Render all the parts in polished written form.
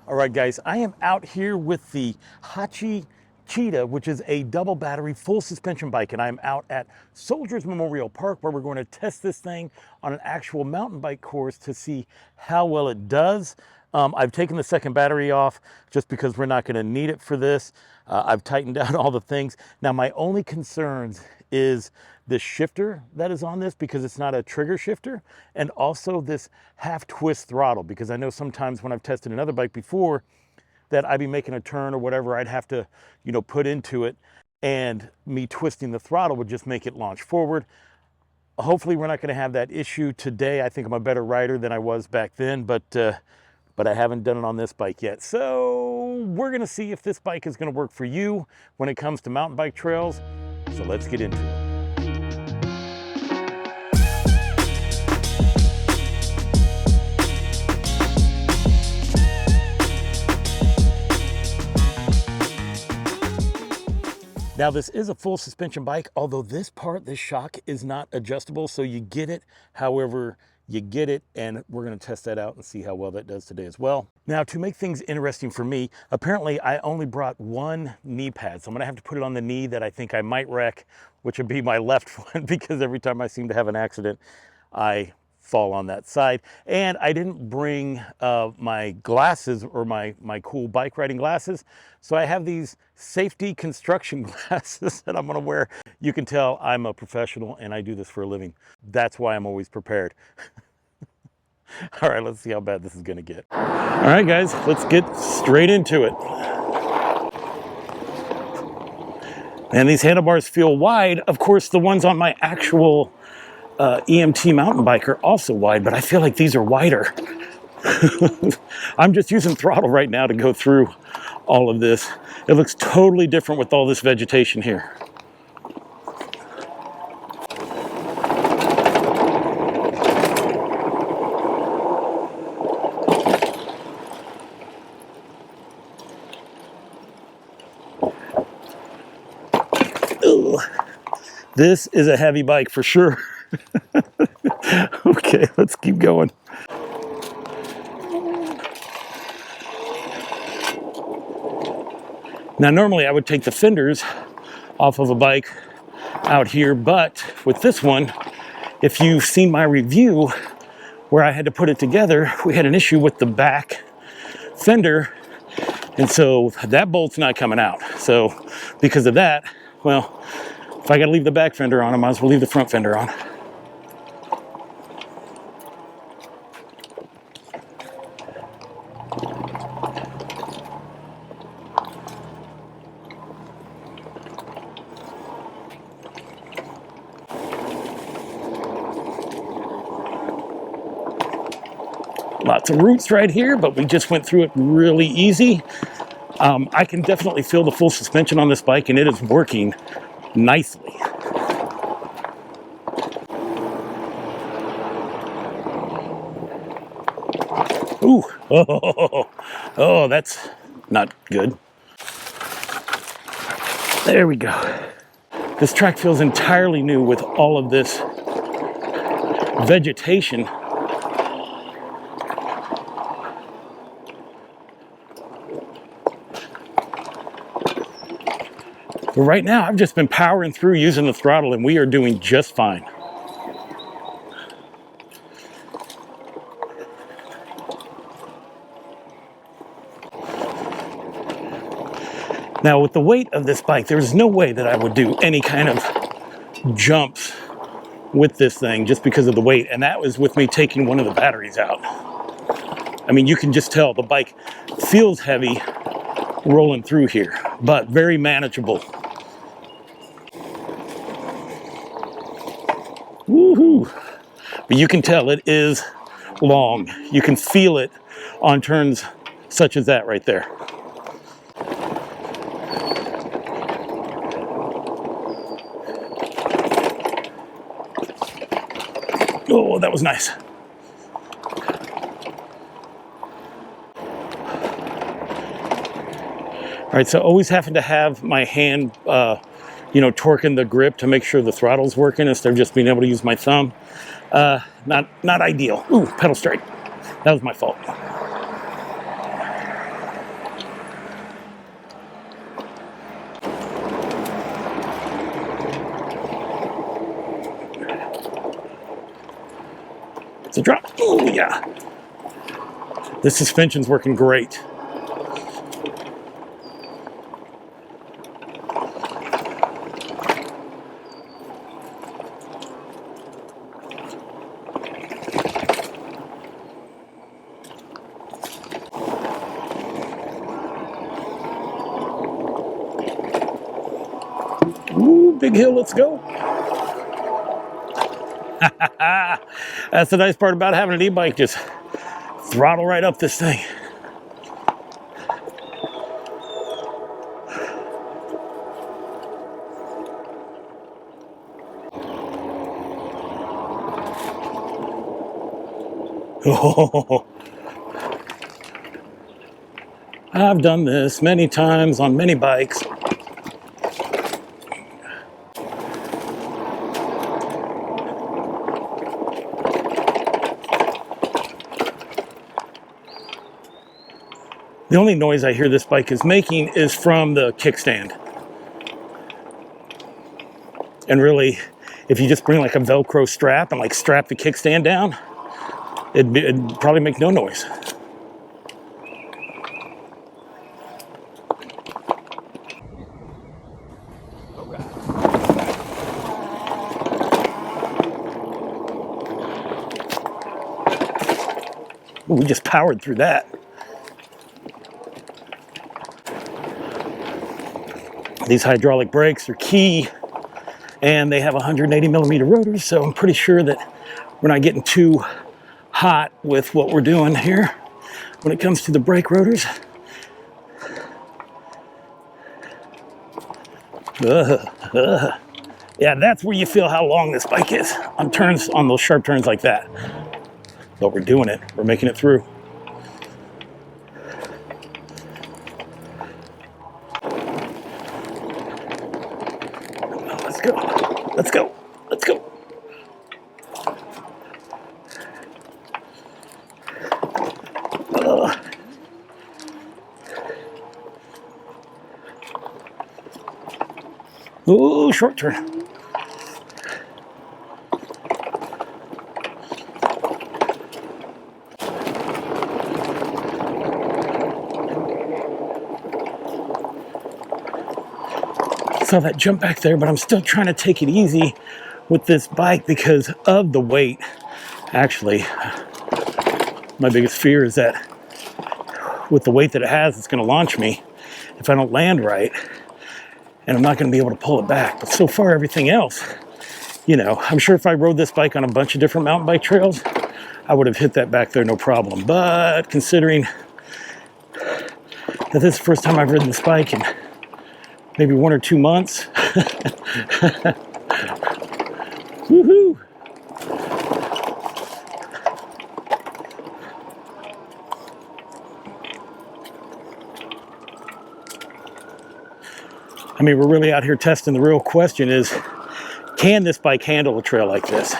All right, guys, I am out here with the Haoqi Cheetah, which is a double battery full suspension bike, and I'm out at Soldiers Memorial Park where we're going to test this thing on an actual mountain bike course to see how well it does. I've taken the second battery off just because we're not going to need it for this. I've tightened down all the things. Now, my only concerns is the shifter that is on this because it's not a trigger shifter, and also this half twist throttle, because I know sometimes when I've tested another bike before that I'd be making a turn or whatever, I'd have to, put into it, and me twisting the throttle would just make it launch forward. Hopefully we're not going to have that issue today. I think I'm a better rider than I was back then, but I haven't done it on this bike yet. So we're going to see if this bike is going to work for you when it comes to mountain bike trails. So let's get into it. Now, this is a full suspension bike, although this shock is not adjustable, so you get it however you get it, and we're going to test that out and see how well that does today as well. Now, to make things interesting for me, apparently I only brought one knee pad, so I'm going to have to put it on the knee that I think I might wreck, which would be my left one, because every time I seem to have an accident, I fall on that side. And I didn't bring my glasses, or my cool bike riding glasses, so I have these safety construction glasses that I'm gonna wear. You can tell I'm a professional and I do this for a living. That's why I'm always prepared. All right, let's see how bad this is gonna get. All right, guys, let's get straight into it. And these handlebars feel wide. Of course, the ones on my actual EMT mountain bike are also wide, but I feel like these are wider. I'm just using throttle right now to go through all of this. It looks totally different with all this vegetation here. Ugh. This is a heavy bike for sure. Okay, let's keep going. Now, normally I would take the fenders off of a bike out here, but with this one, if you've seen my review where I had to put it together, we had an issue with the back fender, and so that bolt's not coming out. So because of that, well, if I gotta leave the back fender on, I might as well leave the front fender on. Lots of roots right here, but we just went through it really easy. I can definitely feel the full suspension on this bike, and it is working nicely. Ooh, oh, that's not good. There we go. This track feels entirely new with all of this vegetation. But right now, I've just been powering through using the throttle, and we are doing just fine. Now, with the weight of this bike, there's no way that I would do any kind of jumps with this thing just because of the weight, and that was with me taking one of the batteries out. I mean, you can just tell the bike feels heavy rolling through here, but very manageable. Woohoo! But you can tell it is long. You can feel it on turns such as that right there. Oh, that was nice. All right, so always having to have my hand torquing the grip to make sure the throttle's working instead of just being able to use my thumb. Not ideal. Ooh, pedal strike. That was my fault. It's a drop. Oh, yeah. This suspension's working great. Ooh, big hill, let's go. That's the nice part about having an e-bike, just throttle right up this thing. Oh, I've done this many times on many bikes. The only noise I hear this bike is making is from the kickstand. And really, if you just bring like a Velcro strap and like strap the kickstand down, it'd probably make no noise. Ooh, we just powered through that. These hydraulic brakes are key, and they have 180 millimeter rotors, so I'm pretty sure that we're not getting too hot with what we're doing here when it comes to the brake rotors. Yeah, that's where you feel how long this bike is on turns, on those sharp turns like that. But we're doing it. We're making it through. Let's go. Let's go. Let's go. Ooh, short turn. Saw that jump back there, but I'm still trying to take it easy with this bike because of the weight. Actually, my biggest fear is that with the weight that it has, it's going to launch me if I don't land right, and I'm not going to be able to pull it back. But so far, everything else, you know, I'm sure if I rode this bike on a bunch of different mountain bike trails, I would have hit that back there no problem. But considering that this is the first time I've ridden this bike in maybe 1 or 2 months. Woohoo! I mean, we're really out here testing. The real question is, can this bike handle a trail like this?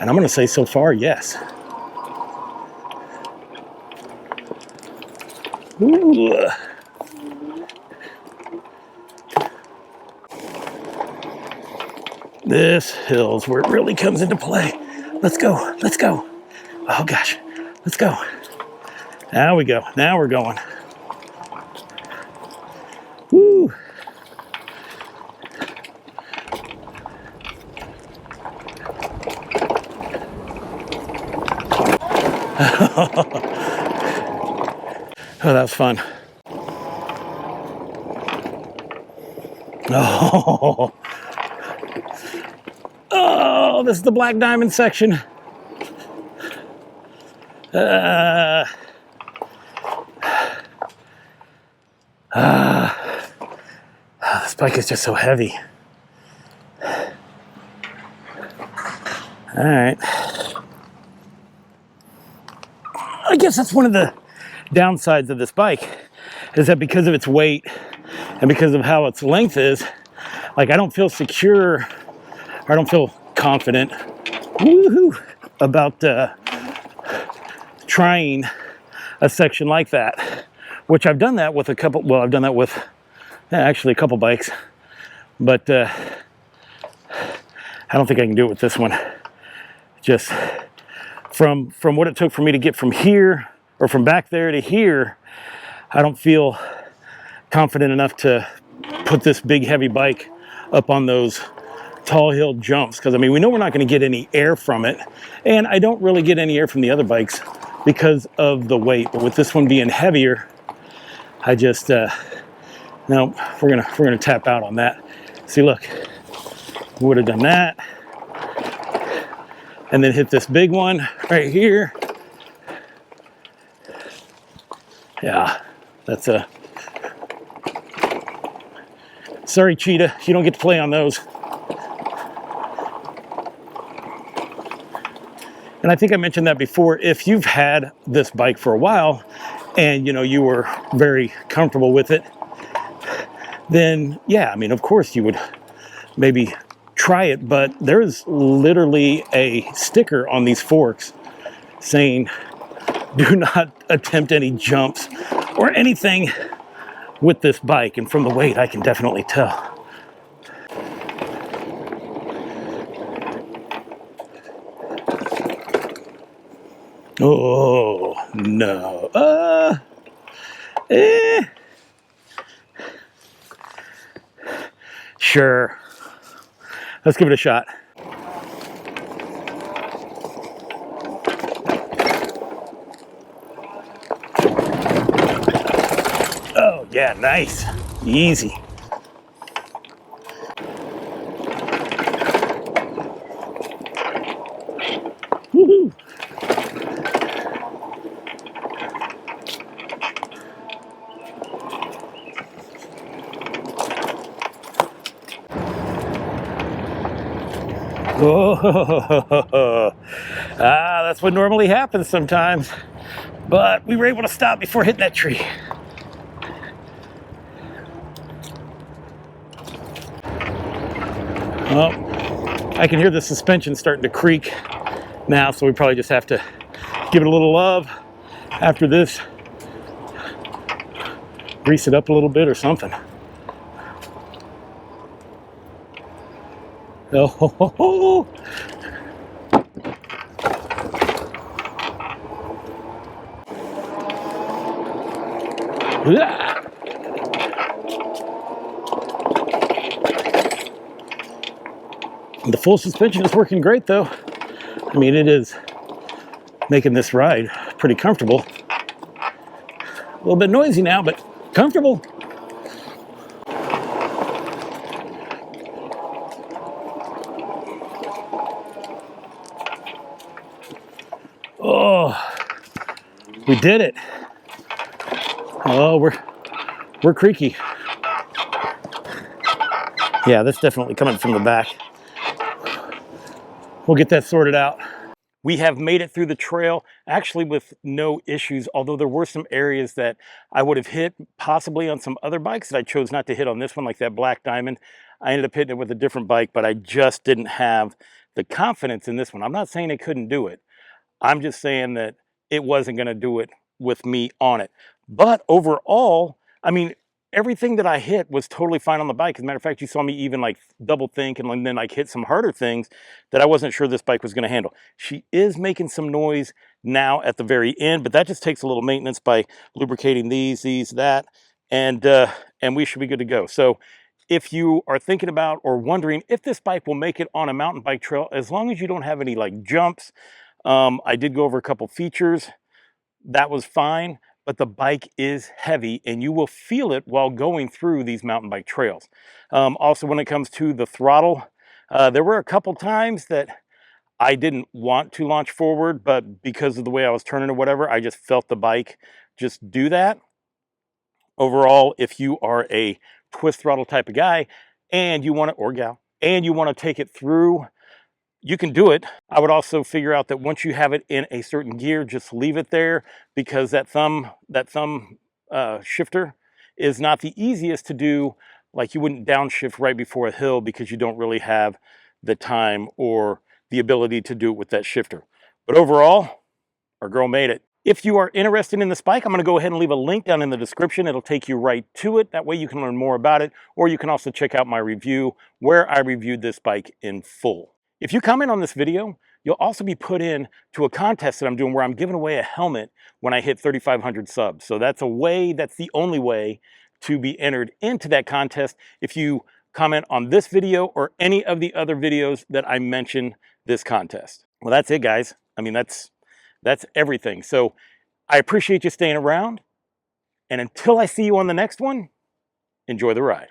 And I'm going to say so far, yes. Ooh. This hill's where it really comes into play. Let's go, let's go. Oh gosh, let's go. Now we go, now we're going. Woo. Oh, that was fun. Oh. Oh, this is the Black Diamond section. This bike is just so heavy. All right. I guess that's one of the downsides of this bike, is that because of its weight and because of how its length is, like I don't feel secure, or I don't feel confident about trying a section like that, which I've done that with a couple, well, I've done that with actually a couple bikes, but I don't think I can do it with this one. just from what it took for me to get from here, or from back there to here, I don't feel confident enough to put this big heavy bike up on those tall hill jumps, because I mean, we know we're not going to get any air from it, and I don't really get any air from the other bikes because of the weight. But with this one being heavier, I just no, we're gonna tap out on that. See, look, we would have done that and then hit this big one right here. Yeah, that's a sorry, Cheetah, you don't get to play on those. And I think I mentioned that before. If you've had this bike for a while and you were very comfortable with it, then yeah, I mean, of course you would maybe try it, but there's literally a sticker on these forks saying do not attempt any jumps or anything with this bike. And from the weight, I can definitely tell. Oh, no. Sure. Let's give it a shot. Oh, yeah, nice. Easy. Woohoo. Oh, that's what normally happens sometimes. But we were able to stop before hitting that tree. Well, I can hear the suspension starting to creak now, so we probably just have to give it a little love after this. Grease it up a little bit or something. Oh, yeah. The full suspension is working great though. I mean, it is making this ride pretty comfortable. A little bit noisy now, but comfortable. Oh, we did it. Oh, we're creaky. Yeah, that's definitely coming from the back. We'll get that sorted out. We have made it through the trail, actually with no issues, although there were some areas that I would have hit possibly on some other bikes that I chose not to hit on this one, like that Black Diamond. I ended up hitting it with a different bike, but I just didn't have the confidence in this one. I'm not saying it couldn't do it. I'm just saying that it wasn't going to do it with me on it. But overall, I mean, everything that I hit was totally fine on the bike. As a matter of fact, you saw me even like double think and then like hit some harder things that I wasn't sure this bike was going to handle. She is making some noise now at the very end, but that just takes a little maintenance by lubricating these, that, and we should be good to go. So if you are thinking about or wondering if this bike will make it on a mountain bike trail, as long as you don't have any like jumps, I did go over a couple features. That was fine, but the bike is heavy and you will feel it while going through these mountain bike trails. Also, when it comes to the throttle, there were a couple times that I didn't want to launch forward, but because of the way I was turning or whatever, I just felt the bike just do that. Overall, if you are a twist throttle type of guy and you want to, or gal, and you want to take it through, you can do it. I would also figure out that once you have it in a certain gear, just leave it there, because that thumb shifter is not the easiest to do. Like, you wouldn't downshift right before a hill because you don't really have the time or the ability to do it with that shifter. But overall, our girl made it. If you are interested in this bike, I'm going to go ahead and leave a link down in the description. It'll take you right to it. That way you can learn more about it, or you can also check out my review where I reviewed this bike in full. If you comment on this video, you'll also be put in to a contest that I'm doing where I'm giving away a helmet when I hit 3,500 subs. So that's the only way to be entered into that contest if you comment on this video or any of the other videos that I mention this contest. Well, that's it, guys. I mean, that's everything. So I appreciate you staying around. And until I see you on the next one, enjoy the ride.